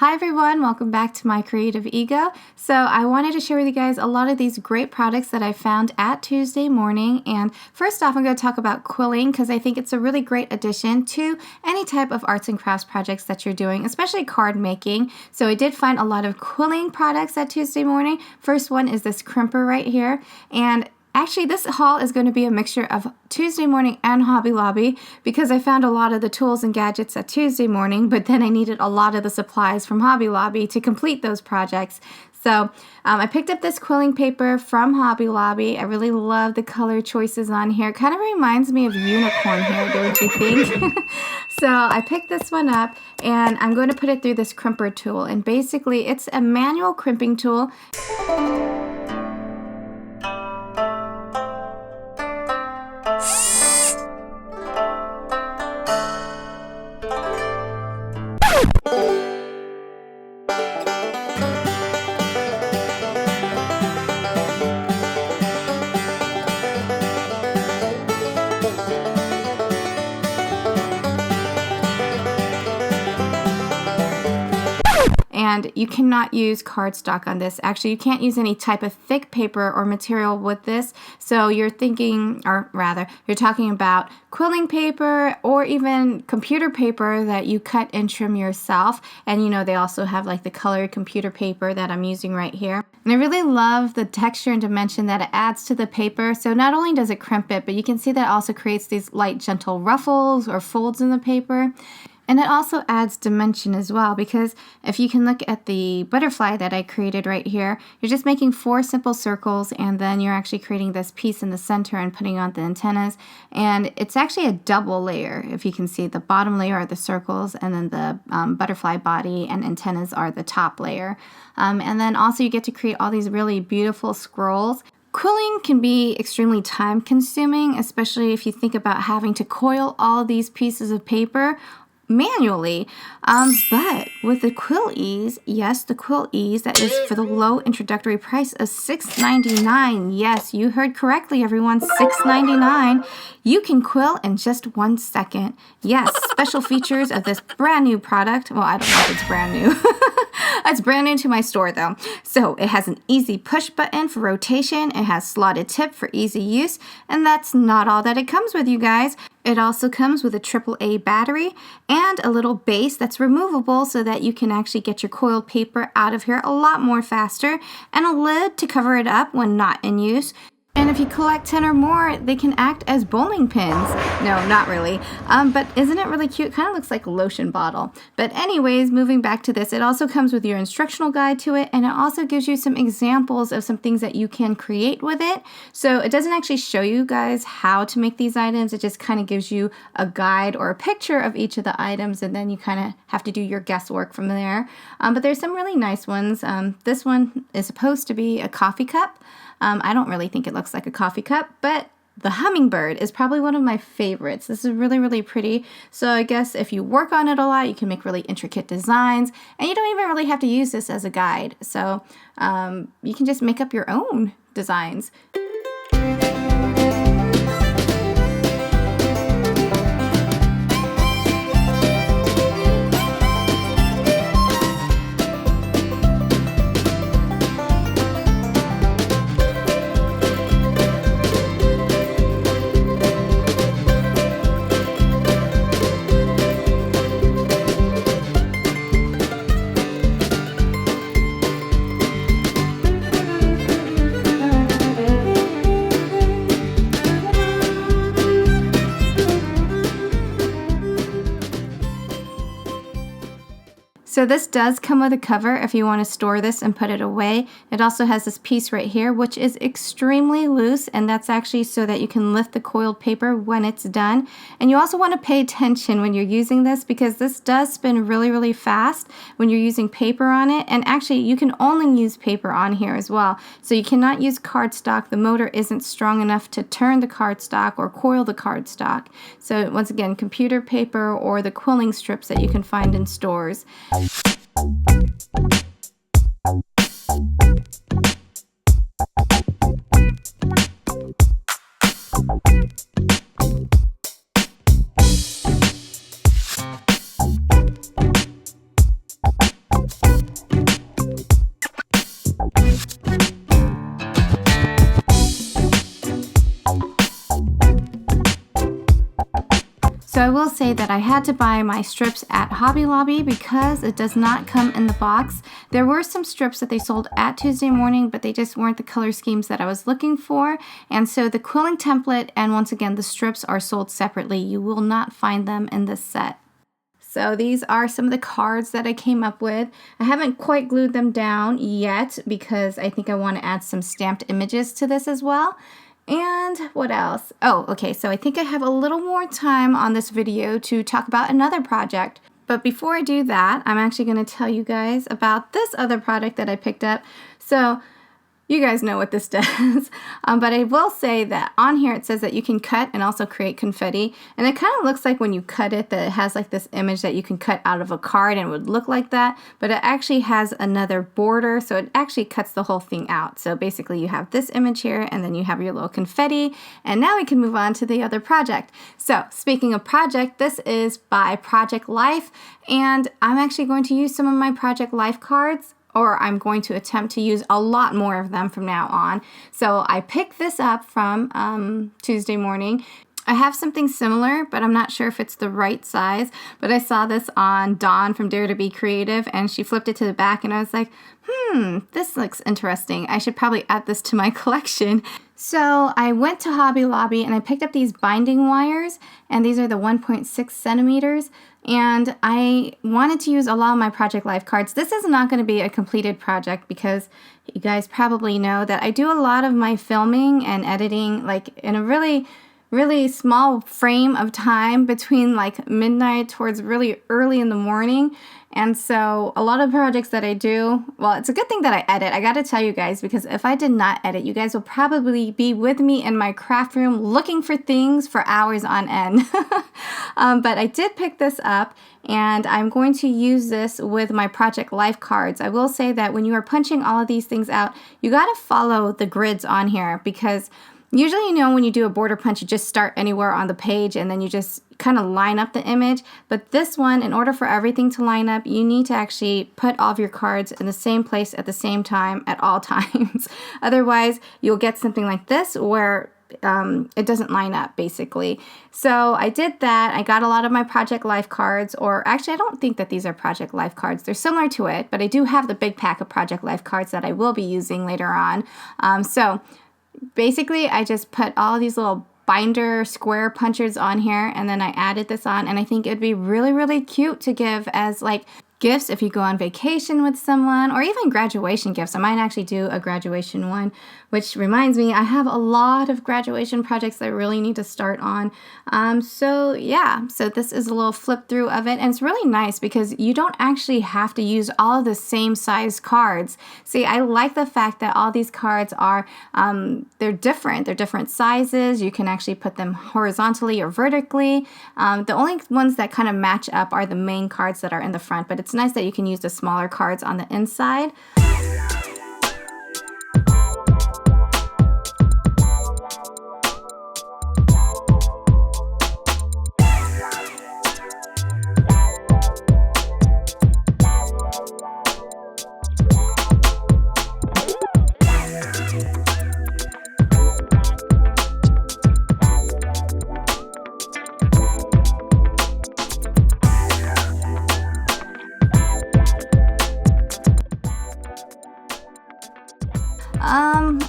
Hi everyone, welcome back to My Creative Ego. So I wanted to share with you guys a lot of these great products that I found at Tuesday Morning. And first off, I'm going to talk about quilling because I think it's a really great addition to any type of arts and crafts projects that you're doing, especially card making. So I did find a lot of quilling products at Tuesday Morning. First one is this crimper right here. And actually, this haul is going to be a mixture of Tuesday Morning and Hobby Lobby because I found a lot of the tools and gadgets at Tuesday Morning, but then I needed a lot of the supplies from Hobby Lobby to complete those projects. So I picked up this quilling paper from Hobby Lobby. I really love the color choices on here. It kind of reminds me of unicorn hair, don't you think? So I picked this one up and I'm going to put it through this crimper tool. And basically, it's a manual crimping tool. And you cannot use cardstock on this. Actually, you can't use any type of thick paper or material with this. So you're thinking, or rather, you're talking about quilling paper or even computer paper that you cut and trim yourself. And you know, they also have like the colored computer paper that I'm using right here. And I really love the texture and dimension that it adds to the paper. So not only does it crimp it, but you can see that it also creates these light, gentle ruffles or folds in the paper. And it also adds dimension as well, because if you can look at the butterfly that I created right here, you're just making 4 simple circles and then you're actually creating this piece in the center and putting on the antennas. And it's actually a double layer. If you can see, the bottom layer are the circles and then the butterfly body and antennas are the top layer. And then also you get to create all these really beautiful scrolls. Quilling can be extremely time consuming, especially if you think about having to coil all these pieces of paper manually, but with the Quill Ease, yes, the Quill Ease, that is for the low introductory price of $6.99. Yes, you heard correctly, everyone, $6.99. You can quill in just 1 second. Yes, special features of this brand new product. Well, I don't know if it's brand new. It's brand new to my store though. So it has an easy push button for rotation. It has slotted tip for easy use. And that's not all that it comes with, you guys. It also comes with a AAA battery and a little base that's removable so that you can actually get your coiled paper out of here a lot more faster, and a lid to cover it up when not in use. And if you collect 10 or more, they can act as bowling pins. No, not really. But isn't it really cute? Kind of looks like a lotion bottle. But anyways, moving back to this, it also comes with your instructional guide to it, and it also gives you some examples of some things that you can create with it. So it doesn't actually show you guys how to make these items. It just kind of gives you a guide or a picture of each of the items, and then you kind of have to do your guesswork from there. But there's some really nice ones. This one is supposed to be a coffee cup. I don't really think it looks like a coffee cup, but the hummingbird is probably one of my favorites. This is really, really pretty. So I guess if you work on it a lot, you can make really intricate designs, and you don't even really have to use this as a guide. So you can just make up your own designs. So this does come with a cover if you want to store this and put it away. It also has this piece right here, which is extremely loose, and that's actually so that you can lift the coiled paper when it's done. And you also want to pay attention when you're using this, because this does spin really, really fast when you're using paper on it. And actually, you can only use paper on here as well. So you cannot use cardstock. The motor isn't strong enough to turn the cardstock or coil the cardstock. So once again, computer paper or the quilling strips that you can find in stores. So I will say that I had to buy my strips at Hobby Lobby because it does not come in the box. There were some strips that they sold at Tuesday Morning, but they just weren't the color schemes that I was looking for. And so the quilling template and once again the strips are sold separately. You will not find them in this set. So these are some of the cards that I came up with. I haven't quite glued them down yet because I think I want to add some stamped images to this as well. And what else? Oh, okay, so I think I have a little more time on this video to talk about another project. But before I do that, I'm actually going to tell you guys about this other product that I picked up. So you guys know what this does, but I will say that on here it says that you can cut and also create confetti, and it kind of looks like when you cut it that it has like this image that you can cut out of a card and it would look like that, but it actually has another border, so it actually cuts the whole thing out. So basically you have this image here and then you have your little confetti, and now we can move on to the other project. So speaking of project, this is by Project Life, and I'm actually going to use some of my Project Life cards, or I'm going to attempt to use a lot more of them from now on. So I picked this up from Tuesday Morning. I have something similar, but I'm not sure if it's the right size. But I saw this on Dawn from Dare to Be Creative, and she flipped it to the back, and I was like, this looks interesting. I should probably add this to my collection. So I went to Hobby Lobby, and I picked up these binding wires, and these are the 1.6 centimeters. And I wanted to use a lot of my Project Life cards. This is not going to be a completed project because you guys probably know that I do a lot of my filming and editing like in a really small frame of time between like midnight towards really early in the morning. And so a lot of projects that I do, well, it's a good thing that I edit. I got to tell you guys, because if I did not edit, you guys will probably be with me in my craft room looking for things for hours on end. But I did pick this up, and I'm going to use this with my Project Life cards. I will say that when you are punching all of these things out, you got to follow the grids on here, because usually, you know, when you do a border punch, you just start anywhere on the page and then you just kind of line up the image. But this one, in order for everything to line up, you need to actually put all of your cards in the same place at the same time at all times. Otherwise, you'll get something like this where it doesn't line up, basically. So I did that. I got a lot of my Project Life cards, or actually I don't think that these are Project Life cards. They're similar to it, but I do have the big pack of Project Life cards that I will be using later on. So basically, I just put all these little binder square punchers on here, and then I added this on, and I think it'd be really cute to give as like gifts if you go on vacation with someone, or even graduation gifts. I might actually do a graduation one, which reminds me, I have a lot of graduation projects that I really need to start on. So yeah, so this is a little flip through of it, and it's really nice because you don't actually have to use all of the same size cards. See, I like the fact that all these cards are, they're different sizes. You can actually put them horizontally or vertically. The only ones that kind of match up are the main cards that are in the front, but it's nice that you can use the smaller cards on the inside.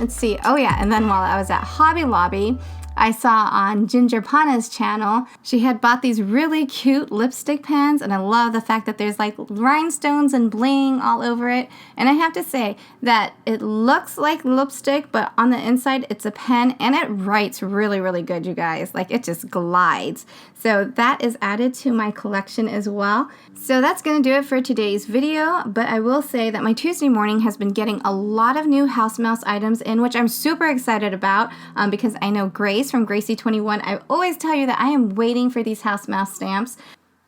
Let's see. Oh yeah, and then while I was at Hobby Lobby, I saw on Ginger Pana's channel, she had bought these really cute lipstick pens, and I love the fact that there's like rhinestones and bling all over it. And I have to say that it looks like lipstick, but on the inside it's a pen, and it writes really good, you guys. Like, it just glides. So that is added to my collection as well. So that's going to do it for today's video, but I will say that my Tuesday morning has been getting a lot of new House Mouse items in, which I'm super excited about because I know Grace from Gracie21, I always tell you that I am waiting for these House Mouse stamps.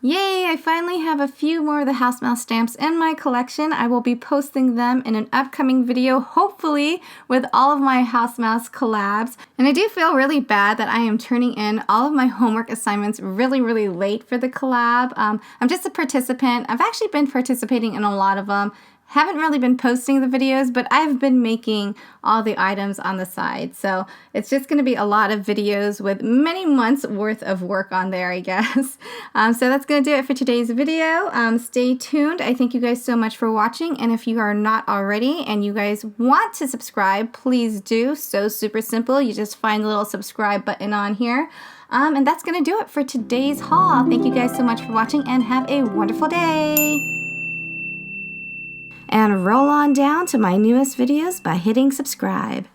Yay, I finally have a few more of the House Mouse stamps in my collection. I will be posting them in an upcoming video, hopefully with all of my House Mouse collabs. And I do feel really bad that I am turning in all of my homework assignments really late for the collab. I'm just a participant. I've actually been participating in a lot of them, haven't really been posting the videos, but I've been making all the items on the side. So it's just going to be a lot of videos with many months worth of work on there, I guess. So that's going to do it for today's video. Stay tuned. I thank you guys so much for watching. And if you are not already and you guys want to subscribe, please do. So super simple. You just find the little subscribe button on here. And that's going to do it for today's haul. Thank you guys so much for watching and have a wonderful day. And roll on down to my newest videos by hitting subscribe.